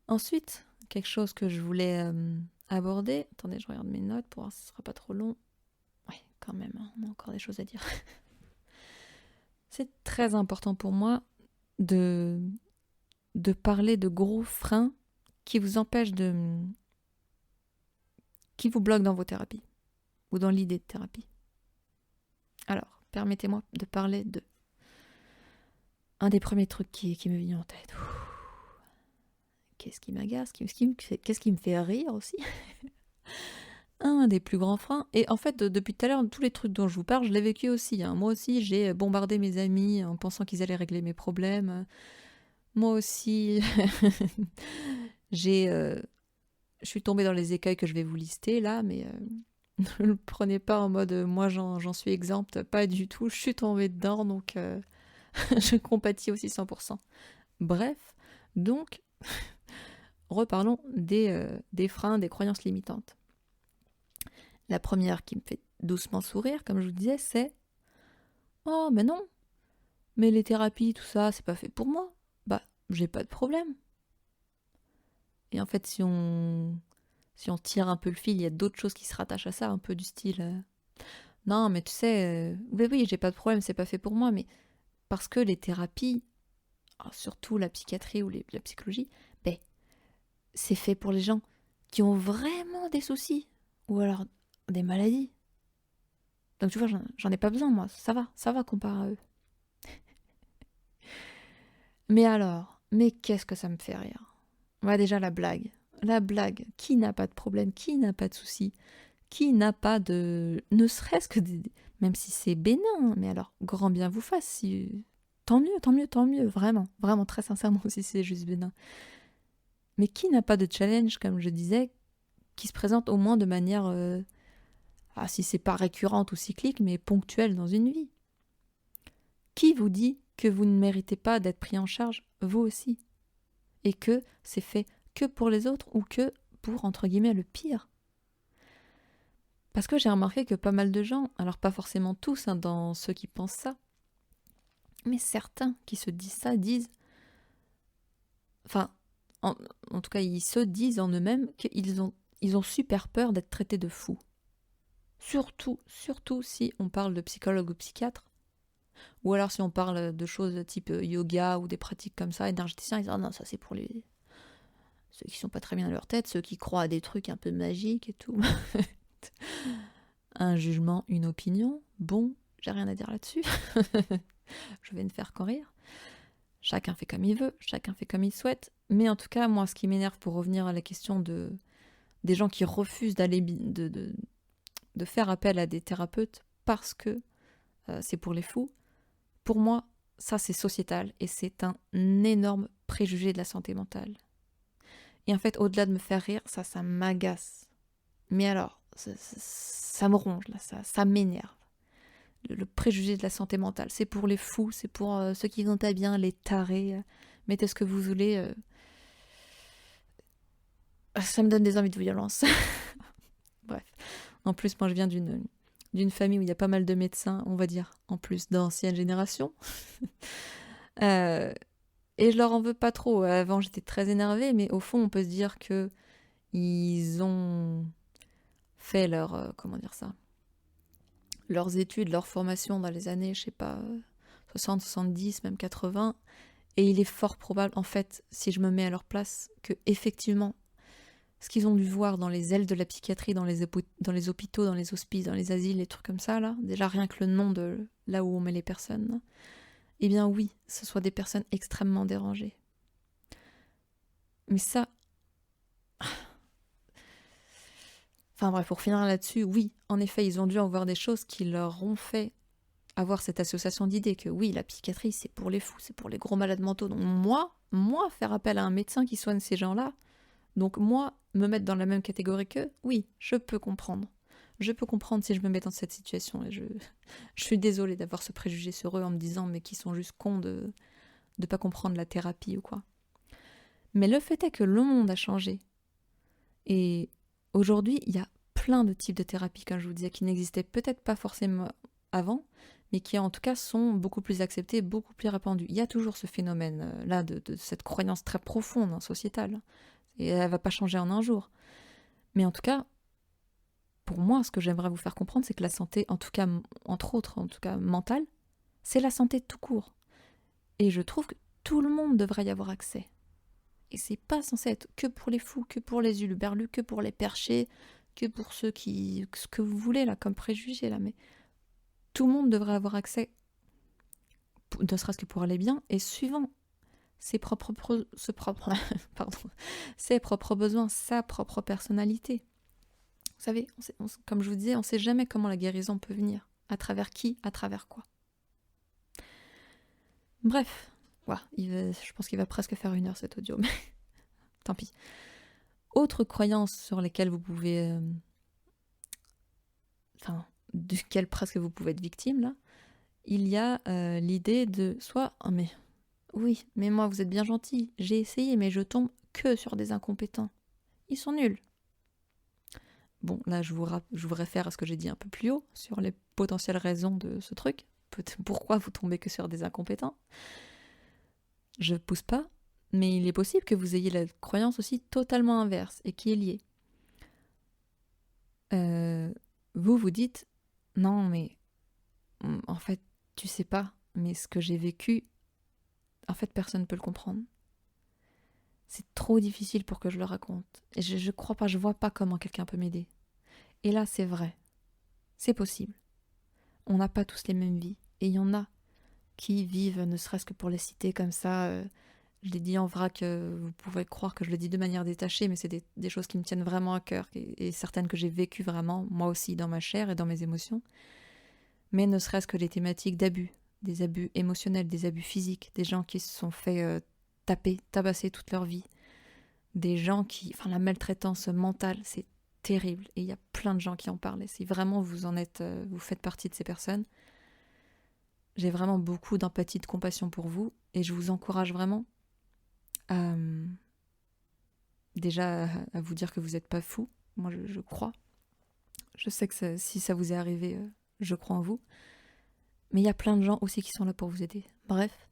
Ensuite, quelque chose que je voulais aborder. Attendez, je regarde mes notes pour voir si ce sera pas trop long. Oui, quand même, hein, on a encore des choses à dire. C'est très important pour moi de parler de gros freins qui vous empêchent qui vous bloquent dans vos thérapies ou dans l'idée de thérapie. Alors, permettez-moi de parler de un des premiers trucs qui me vient en tête. Qu'est-ce qui m'agace, qu'est-ce qui me fait rire aussi. Un des plus grands freins. Et en fait, depuis tout à l'heure, tous les trucs dont je vous parle, je l'ai vécu aussi. Hein. Moi aussi, j'ai bombardé mes amis en pensant qu'ils allaient régler mes problèmes. Moi aussi, je suis tombée dans les écueils que je vais vous lister là, mais ne le prenez pas en mode moi j'en suis exempte, pas du tout. Je suis tombée dedans, donc je compatis aussi 100%. Bref, donc, reparlons des freins, des croyances limitantes. La première qui me fait doucement sourire, comme je vous disais, c'est « Oh, mais non, mais les thérapies, tout ça, c'est pas fait pour moi. Bah, j'ai pas de problème. » Et en fait, si on tire un peu le fil, il y a d'autres choses qui se rattachent à ça, un peu du style non, mais tu sais, oui, j'ai pas de problème, c'est pas fait pour moi, mais parce que les thérapies, surtout la psychiatrie ou la psychologie, ben, c'est fait pour les gens qui ont vraiment des soucis ou alors des maladies. Donc tu vois, j'en ai pas besoin, moi. Ça va comparé à eux. Mais alors, mais qu'est-ce que ça me fait rire. Ouais, déjà la blague. La blague. Qui n'a pas de problème? Qui n'a pas de soucis? Qui n'a pas de... Ne serait-ce que même si c'est bénin, mais alors, grand bien vous fasse. Si... Tant mieux. Vraiment, vraiment, très sincèrement, si c'est juste bénin. Mais qui n'a pas de challenge, comme je disais, qui se présente au moins de manière... si c'est pas récurrente ou cyclique, mais ponctuelle dans une vie. Qui vous dit que vous ne méritez pas d'être pris en charge, vous aussi? Et que c'est fait que pour les autres ou que pour, entre guillemets, le pire. Parce que j'ai remarqué que pas mal de gens, alors pas forcément tous, hein, dans ceux qui pensent ça, mais certains qui se disent ça disent, enfin, en tout cas, ils se disent en eux-mêmes ils ont super peur d'être traités de fous. Surtout si on parle de psychologue ou psychiatre, ou alors si on parle de choses type yoga ou des pratiques comme ça, énergéticiens, ils disent ah non, ça c'est pour ceux qui sont pas très bien dans leur tête, ceux qui croient à des trucs un peu magiques et tout. Un jugement, une opinion, bon, j'ai rien à dire là-dessus. Je vais ne faire qu'en rire. Chacun fait comme il veut, chacun fait comme il souhaite. Mais en tout cas, moi, ce qui m'énerve pour revenir à la question des gens qui refusent d'aller de faire appel à des thérapeutes parce que c'est pour les fous, pour moi, ça c'est sociétal et c'est un énorme préjugé de la santé mentale. Et en fait, au-delà de me faire rire, ça m'agace. Mais alors, ça me ronge, là, ça m'énerve. Le préjugé de la santé mentale, c'est pour les fous, c'est pour ceux qui vont pas bien, les tarés, mettez ce que vous voulez. Ça me donne des envies de violence. Bref. En plus, moi je viens d'une famille où il y a pas mal de médecins, on va dire, en plus d'anciennes générations. Et je leur en veux pas trop. Avant, j'étais très énervée, mais au fond, on peut se dire que ils ont fait comment dire ça, leurs études, leur formation dans les années, je sais pas, 60, 70, même 80. Et il est fort probable, en fait, si je me mets à leur place, que effectivement, ce qu'ils ont dû voir dans les ailes de la psychiatrie, dans les hôpitaux, dans les hospices, dans les asiles, les trucs comme ça, là, déjà rien que le nom de là où on met les personnes, là, eh bien oui, ce soit des personnes extrêmement dérangées. Mais ça... Enfin bref, pour finir là-dessus, oui, en effet, ils ont dû en voir des choses qui leur ont fait avoir cette association d'idées que oui, la psychiatrie, c'est pour les fous, c'est pour les gros malades mentaux. Donc moi, faire appel à un médecin qui soigne ces gens-là, donc moi, me mettre dans la même catégorie qu'eux, oui, je peux comprendre. Je peux comprendre si je me mets dans cette situation. Et je suis désolée d'avoir ce préjugé sur eux en me disant mais qu'ils sont juste cons de pas comprendre la thérapie ou quoi. Mais le fait est que le monde a changé. Et aujourd'hui, il y a plein de types de thérapies, comme je vous disais, qui n'existaient peut-être pas forcément avant, mais qui en tout cas sont beaucoup plus acceptées, beaucoup plus répandues. Il y a toujours ce phénomène-là de cette croyance très profonde, hein, sociétale. Et elle ne va pas changer en un jour. Mais en tout cas, pour moi, ce que j'aimerais vous faire comprendre, c'est que la santé, en tout cas, entre autres, en tout cas mentale, c'est la santé tout court. Et je trouve que tout le monde devrait y avoir accès. Et c'est pas censé être que pour les fous, que pour les huluberlus, que pour les perchés, que pour ceux qui... ce que vous voulez, là, comme préjugés, là. Mais tout le monde devrait avoir accès, ne serait-ce que pour aller bien, et suivant ses propres besoins, sa propre personnalité. Vous savez, comme je vous disais, on ne sait jamais comment la guérison peut venir. À travers qui, à travers quoi. Bref, voilà, je pense qu'il va presque faire 1 heure cet audio, mais tant pis. Autre croyance sur lesquelles vous pouvez... duquel presque vous pouvez être victime, là, il y a l'idée de soit « Oh mais oui, mais moi vous êtes bien gentil, j'ai essayé mais je tombe que sur des incompétents. Ils sont nuls. » Bon, là je vous réfère à ce que j'ai dit un peu plus haut sur les potentielles raisons de ce truc. Pourquoi vous tombez que sur des incompétents? Je pousse pas, mais il est possible que vous ayez la croyance aussi totalement inverse et qui est liée. Vous vous dites « Non mais en fait tu sais pas, mais ce que j'ai vécu, en fait personne ne peut le comprendre. C'est trop difficile pour que je le raconte. Et je crois pas, je vois pas comment quelqu'un peut m'aider. » Et là, c'est vrai. C'est possible. On n'a pas tous les mêmes vies. Et il y en a qui vivent, ne serait-ce que pour les citer comme ça. Je l'ai dit en vrac, vous pouvez croire que je le dis de manière détachée, mais c'est des choses qui me tiennent vraiment à cœur. Et certaines que j'ai vécues vraiment, moi aussi, dans ma chair et dans mes émotions. Mais ne serait-ce que les thématiques d'abus. Des abus émotionnels, des abus physiques. Des gens qui se sont fait taper, tabasser toute leur vie. Des gens qui... Enfin, la maltraitance mentale, c'est terrible. Et il y a plein de gens qui en parlent. Et si vraiment vous faites partie de ces personnes, j'ai vraiment beaucoup d'empathie, de compassion pour vous. Et je vous encourage vraiment à déjà à vous dire que vous n'êtes pas fou. Moi, je crois. Je sais que si ça vous est arrivé, je crois en vous. Mais il y a plein de gens aussi qui sont là pour vous aider. Bref.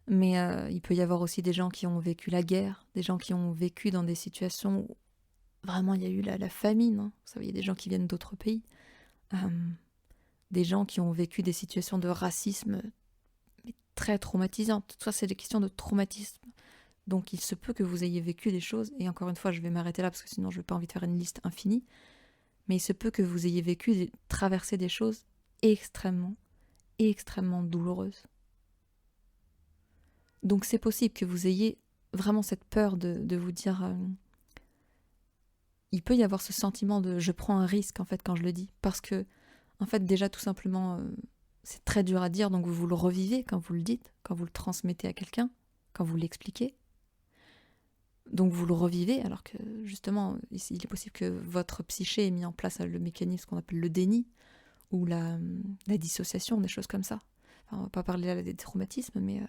Mais il peut y avoir aussi des gens qui ont vécu la guerre, des gens qui ont vécu dans des situations où vraiment il y a eu la famine. Hein. Vous savez, il y a des gens qui viennent d'autres pays. Des gens qui ont vécu des situations de racisme très traumatisantes. Tout ça, c'est des questions de traumatisme. Donc il se peut que vous ayez vécu des choses, et encore une fois, je vais m'arrêter là parce que sinon je n'ai pas envie de faire une liste infinie, mais il se peut que vous ayez vécu, traversé des choses extrêmement, extrêmement douloureuses. Donc c'est possible que vous ayez vraiment cette peur de vous dire... il peut y avoir ce sentiment de je prends un risque en fait quand je le dis, parce que en fait déjà tout simplement c'est très dur à dire, donc vous le revivez quand vous le dites, quand vous le transmettez à quelqu'un, quand vous l'expliquez. Donc vous le revivez alors que justement il est possible que votre psyché ait mis en place le mécanisme qu'on appelle le déni ou la dissociation, des choses comme ça. Enfin, on va pas parler là des traumatismes, mais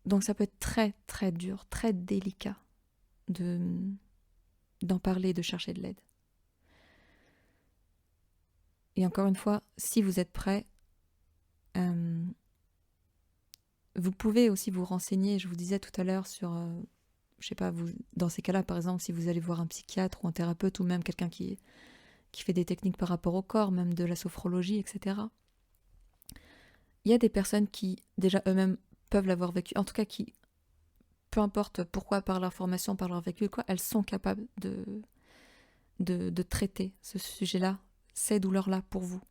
donc ça peut être très très dur, très délicat d'en parler, de chercher de l'aide. Et encore une fois, si vous êtes prêt, vous pouvez aussi vous renseigner, je vous disais tout à l'heure, sur, je sais pas, dans ces cas-là, par exemple, si vous allez voir un psychiatre ou un thérapeute ou même quelqu'un qui fait des techniques par rapport au corps, même de la sophrologie, etc. Il y a des personnes qui, déjà eux-mêmes, peuvent l'avoir vécu, en tout cas qui, peu importe pourquoi, par leur formation, par leur vécu, quoi, elles sont capables de traiter ce sujet-là, ces douleurs-là pour vous.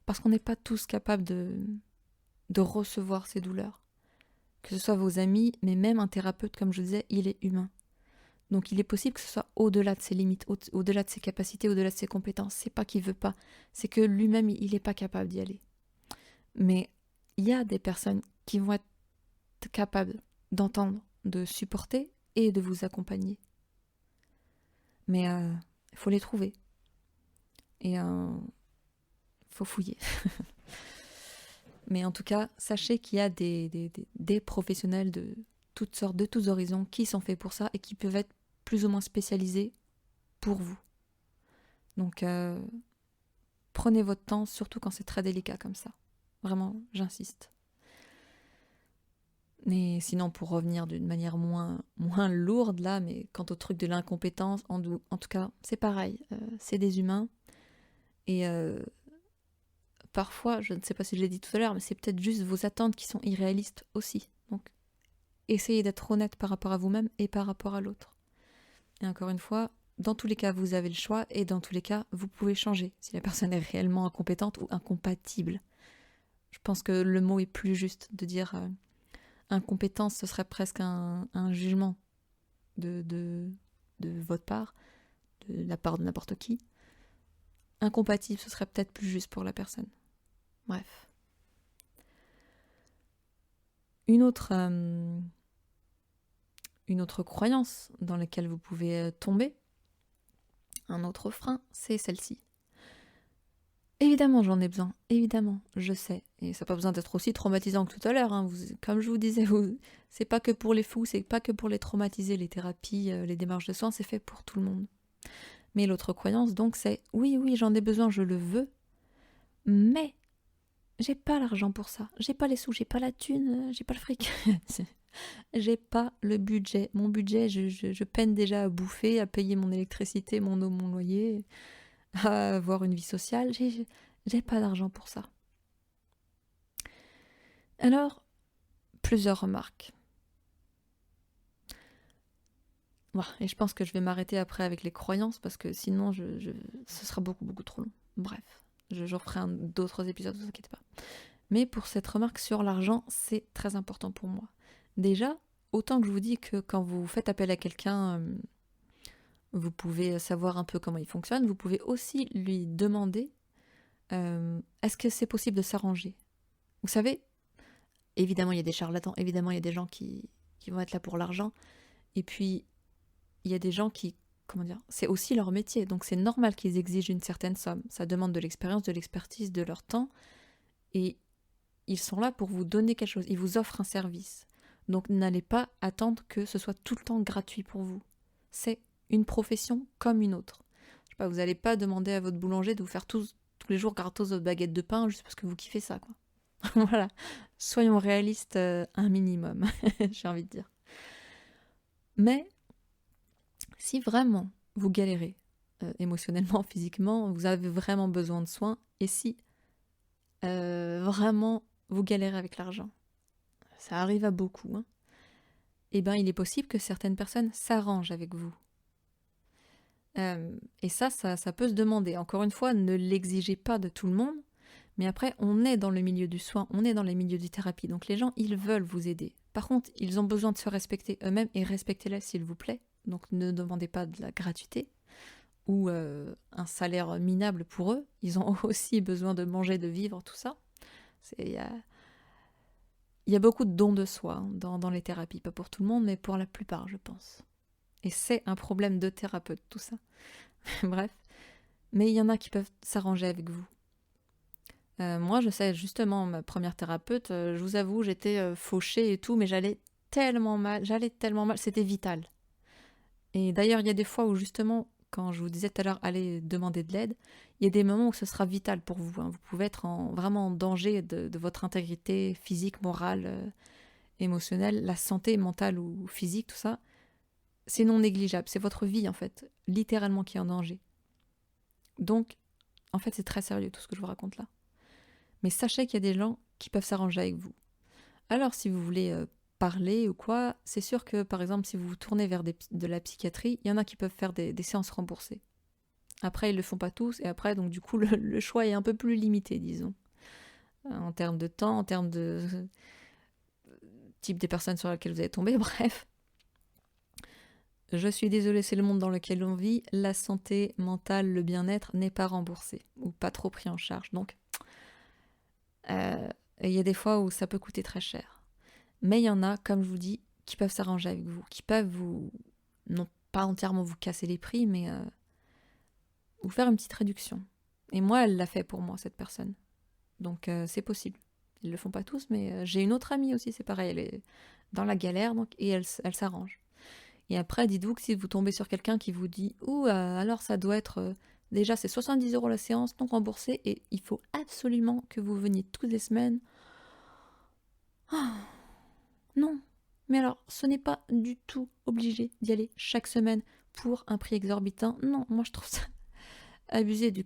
Parce qu'on n'est pas tous capables de recevoir ces douleurs. Que ce soit vos amis, mais même un thérapeute, comme je disais, il est humain. Donc il est possible que ce soit au-delà de ses limites, au-delà de ses capacités, au-delà de ses compétences. C'est pas qu'il veut pas, c'est que lui-même, il n'est pas capable d'y aller. Mais il y a des personnes qui vont être capables d'entendre, de supporter et de vous accompagner. Mais il faut les trouver. Et faut fouiller. Mais en tout cas, sachez qu'il y a des professionnels de toutes sortes, de tous horizons, qui sont faits pour ça et qui peuvent être plus ou moins spécialisés pour vous. Donc, prenez votre temps, surtout quand c'est très délicat comme ça. Vraiment, j'insiste. Mais sinon, pour revenir d'une manière moins lourde, là, mais quant au truc de l'incompétence, en tout cas, c'est pareil. C'est des humains. Et parfois, je ne sais pas si je l'ai dit tout à l'heure, mais c'est peut-être juste vos attentes qui sont irréalistes aussi. Donc, essayez d'être honnête par rapport à vous-même et par rapport à l'autre. Et encore une fois, dans tous les cas, vous avez le choix et dans tous les cas, vous pouvez changer si la personne est réellement incompétente ou incompatible. Je pense que le mot est plus juste de dire incompétence, ce serait presque un jugement de votre part, de la part de n'importe qui. Incompatible, ce serait peut-être plus juste pour la personne. Bref. Une autre croyance dans laquelle vous pouvez tomber, un autre frein, c'est celle-ci. Évidemment, j'en ai besoin. Évidemment, je sais. Et ça n'a pas besoin d'être aussi traumatisant que tout à l'heure. Hein. Comme je vous disais, c'est pas que pour les fous, c'est pas que pour les traumatisés. Les thérapies, les démarches de soins, c'est fait pour tout le monde. Mais l'autre croyance, donc, c'est oui, j'en ai besoin, je le veux, mais j'ai pas l'argent pour ça. J'ai pas les sous, j'ai pas la thune, j'ai pas le fric. J'ai pas le budget. Mon budget, je peine déjà à bouffer, à payer mon électricité, mon eau, mon loyer, à avoir une vie sociale. J'ai pas d'argent pour ça. Alors, plusieurs remarques. Voilà, et je pense que je vais m'arrêter après avec les croyances parce que sinon ce sera beaucoup trop long. Bref, j'en ferai d'autres épisodes, ne vous inquiétez pas. Mais pour cette remarque sur l'argent, c'est très important pour moi. Déjà, autant que je vous dis que quand vous faites appel à quelqu'un, vous pouvez savoir un peu comment il fonctionne, vous pouvez aussi lui demander est-ce que c'est possible de s'arranger. Vous savez, évidemment il y a des charlatans, évidemment il y a des gens qui vont être là pour l'argent, et puis il y a des gens qui, c'est aussi leur métier, donc c'est normal qu'ils exigent une certaine somme. Ça demande de l'expérience, de l'expertise, de leur temps, et ils sont là pour vous donner quelque chose, ils vous offrent un service. Donc n'allez pas attendre que ce soit tout le temps gratuit pour vous. c'est une profession comme une autre. Je sais pas, vous n'allez pas demander à votre boulanger de vous faire tous les jours gratos votre baguette de pain juste parce que vous kiffez ça, quoi. Voilà, soyons réalistes un minimum, j'ai envie de dire. Mais si vraiment vous galérez émotionnellement, physiquement, vous avez vraiment besoin de soins, et si vraiment vous galérez avec l'argent, ça arrive à beaucoup, hein, eh ben il est possible que certaines personnes s'arrangent avec vous. Et ça peut se demander. Encore une fois, ne l'exigez pas de tout le monde, mais après, on est dans le milieu du soin, on est dans les milieux du thérapie, donc les gens, ils veulent vous aider. Par contre, ils ont besoin de se respecter eux-mêmes, et respectez-les s'il vous plaît. Donc ne demandez pas de la gratuité ou un salaire minable pour eux. Ils ont aussi besoin de manger, de vivre, tout ça. Il y a beaucoup de dons de soi hein, dans les thérapies, pas pour tout le monde, mais pour la plupart, je pense. Et c'est un problème de thérapeute, tout ça. Bref. Mais il y en a qui peuvent s'arranger avec vous. Moi, je sais, justement, ma première thérapeute, je vous avoue, j'étais fauchée et tout, mais j'allais tellement mal, c'était vital. Et d'ailleurs, il y a des fois où, justement, quand je vous disais tout à l'heure, allez demander de l'aide, il y a des moments où ce sera vital pour vous. Hein. Vous pouvez être vraiment en danger de votre intégrité physique, morale, émotionnelle, la santé mentale ou physique, tout ça. C'est non négligeable, c'est votre vie, en fait, littéralement qui est en danger. Donc, en fait, c'est très sérieux tout ce que je vous raconte là. Mais sachez qu'il y a des gens qui peuvent s'arranger avec vous. Alors, si vous voulez parler ou quoi, c'est sûr que, par exemple, si vous vous tournez vers de la psychiatrie, il y en a qui peuvent faire des séances remboursées. Après, ils le font pas tous, et après, donc du coup, le choix est un peu plus limité, disons. En termes de temps, en termes de type des personnes sur lesquelles vous allez tomber, bref. Je suis désolée, c'est le monde dans lequel on vit. La santé mentale, le bien-être n'est pas remboursé, ou pas trop pris en charge. Donc, il y a des fois où ça peut coûter très cher. Mais il y en a, comme je vous dis, qui peuvent s'arranger avec vous, qui peuvent vous, non pas entièrement vous casser les prix, mais vous faire une petite réduction. Et moi, elle l'a fait pour moi, cette personne. Donc c'est possible. Ils le font pas tous, mais j'ai une autre amie aussi, c'est pareil, elle est dans la galère, donc, et elle s'arrange. Et après, dites-vous que si vous tombez sur quelqu'un qui vous dit « Ouh, alors ça doit être... déjà, c'est 70 € la séance, non remboursé, et il faut absolument que vous veniez toutes les semaines. » Non. Mais alors, ce n'est pas du tout obligé d'y aller chaque semaine pour un prix exorbitant. Non, moi je trouve ça abusé du...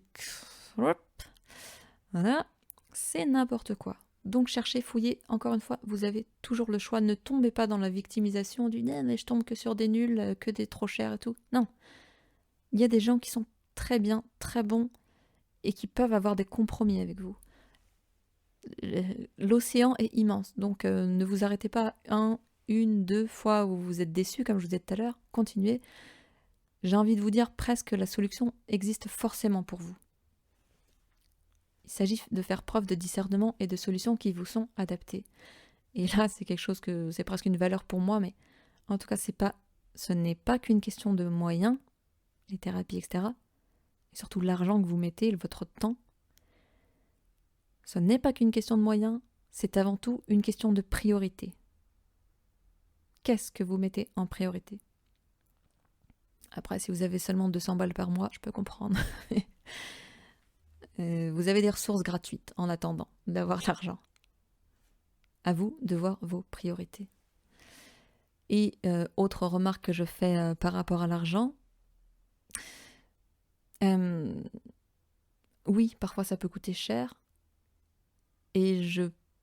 Voilà, c'est n'importe quoi. Donc cherchez, fouillez, encore une fois, vous avez toujours le choix. Ne tombez pas dans la victimisation du « mais je tombe que sur des nuls, que des trop chers et tout ». Non. Il y a des gens qui sont très bien, très bons et qui peuvent avoir des compromis avec vous. L'océan est immense, donc ne vous arrêtez pas une, deux fois où vous êtes déçu, comme je vous disais tout à l'heure. Continuez. J'ai envie de vous dire, presque la solution existe forcément pour vous. Il s'agit de faire preuve de discernement et de solutions qui vous sont adaptées. Et là, c'est quelque chose que c'est presque une valeur pour moi, mais en tout cas, ce n'est pas qu'une question de moyens, les thérapies, etc. Et surtout l'argent que vous mettez, votre temps. Ce n'est pas qu'une question de moyens, c'est avant tout une question de priorité. Qu'est-ce que vous mettez en priorité ? Après, si vous avez seulement 200 balles par mois, je peux comprendre. Vous avez des ressources gratuites en attendant d'avoir l'argent. À vous de voir vos priorités. Et autre remarque que je fais par rapport à l'argent, oui, parfois ça peut coûter cher. Et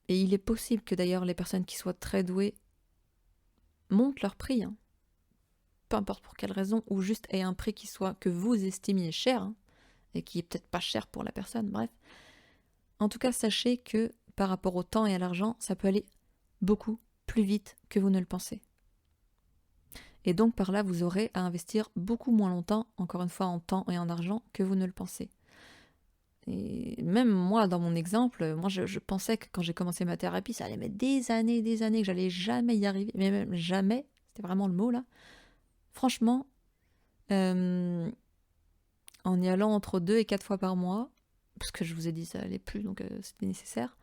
il est possible que d'ailleurs les personnes qui soient très douées montent leur prix, hein. Peu importe pour quelle raison, ou juste aient un prix que vous estimiez cher, hein, et qui est peut-être pas cher pour la personne, bref. En tout cas, sachez que par rapport au temps et à l'argent, ça peut aller beaucoup plus vite que vous ne le pensez. Et donc par là, vous aurez à investir beaucoup moins longtemps, encore une fois en temps et en argent, que vous ne le pensez. Et même moi, dans mon exemple, moi je pensais que quand j'ai commencé ma thérapie, ça allait mettre des années, que j'allais jamais y arriver, mais même jamais, c'était vraiment le mot là. Franchement, en y allant entre 2 et 4 fois par mois, parce que je vous ai dit ça allait plus, donc c'était nécessaire,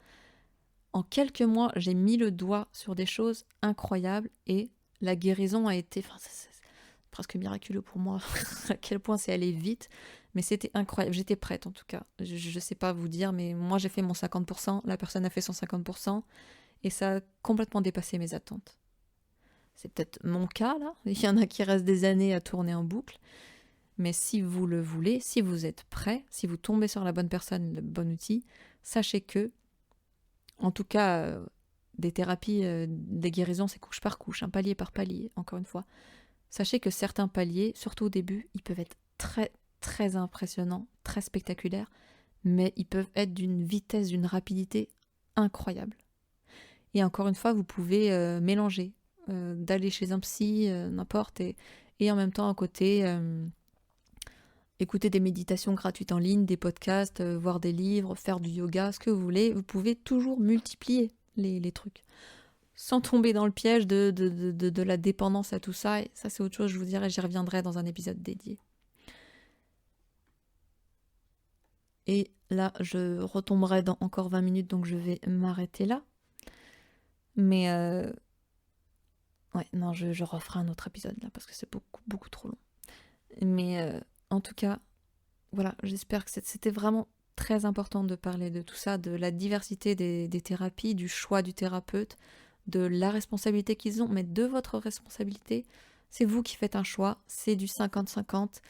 en quelques mois, j'ai mis le doigt sur des choses incroyables et la guérison a été... presque miraculeux pour moi à quel point c'est allé vite, mais c'était incroyable. J'étais prête en tout cas. Je sais pas vous dire, mais moi j'ai fait mon 50%, la personne a fait son 50%, et ça a complètement dépassé mes attentes. C'est peut-être mon cas là, il y en a qui restent des années à tourner en boucle, mais si vous le voulez, si vous êtes prêt, si vous tombez sur la bonne personne, le bon outil, sachez que, en tout cas, des thérapies, des guérisons, c'est couche par couche, palier par palier, encore une fois. Sachez que certains paliers, surtout au début, ils peuvent être très très impressionnants, très spectaculaires, mais ils peuvent être d'une vitesse, d'une rapidité incroyable. Et encore une fois, vous pouvez mélanger, d'aller chez un psy, n'importe, et en même temps à côté, écouter des méditations gratuites en ligne, des podcasts, voir des livres, faire du yoga, ce que vous voulez. Vous pouvez toujours multiplier les trucs, sans tomber dans le piège de la dépendance à tout ça. Et ça, c'est autre chose, je vous dirai, j'y reviendrai dans un épisode dédié. Et là, je retomberai dans encore 20 minutes, donc je vais m'arrêter là. Mais ouais, non, je referai un autre épisode là, parce que c'est beaucoup, beaucoup trop long. Mais en tout cas, voilà, j'espère que c'était vraiment très important de parler de tout ça, de la diversité des thérapies, du choix du thérapeute, de la responsabilité qu'ils ont, mais de votre responsabilité. C'est vous qui faites un choix, c'est du 50-50.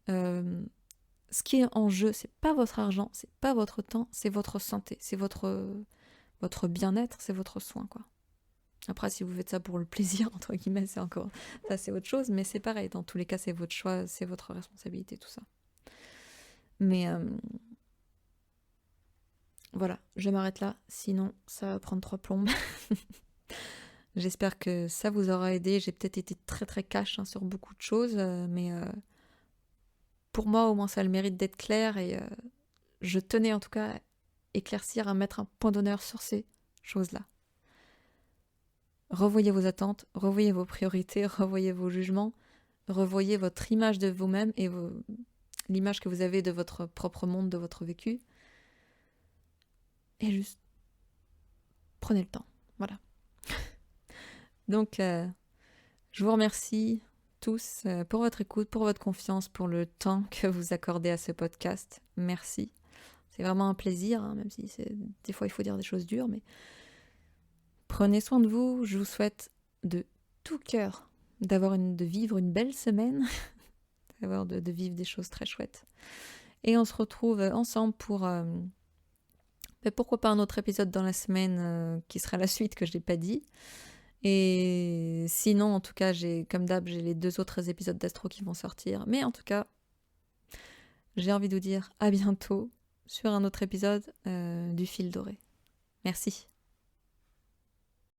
Ce qui est en jeu, c'est pas votre argent, c'est pas votre temps, c'est votre santé, c'est votre bien-être, c'est votre soin, quoi. Après, si vous faites ça pour le plaisir, entre guillemets, c'est encore... Ça, c'est autre chose, mais c'est pareil. Dans tous les cas, c'est votre choix, c'est votre responsabilité, tout ça. Mais voilà, je m'arrête là, sinon ça va prendre 3 plombes. J'espère que ça vous aura aidé. J'ai peut-être été très très cash sur beaucoup de choses, mais pour moi, au moins, ça a le mérite d'être clair, et je tenais en tout cas à éclaircir, à mettre un point d'honneur sur ces choses-là. Revoyez vos attentes, revoyez vos priorités, revoyez vos jugements, revoyez votre image de vous-même et l'image que vous avez de votre propre monde, de votre vécu. Et juste prenez le temps. Voilà. Donc, je vous remercie tous pour votre écoute, pour votre confiance, pour le temps que vous accordez à ce podcast. Merci. C'est vraiment un plaisir, même si des fois il faut dire des choses dures, mais prenez soin de vous. Je vous souhaite de tout cœur de vivre une belle semaine, de vivre des choses très chouettes. Et on se retrouve ensemble pour... pourquoi pas un autre épisode dans la semaine qui sera la suite que je n'ai pas dit. Et sinon, en tout cas, comme d'hab, j'ai les 2 autres épisodes d'Astro qui vont sortir. Mais en tout cas, j'ai envie de vous dire à bientôt sur un autre épisode du Fil Doré. Merci.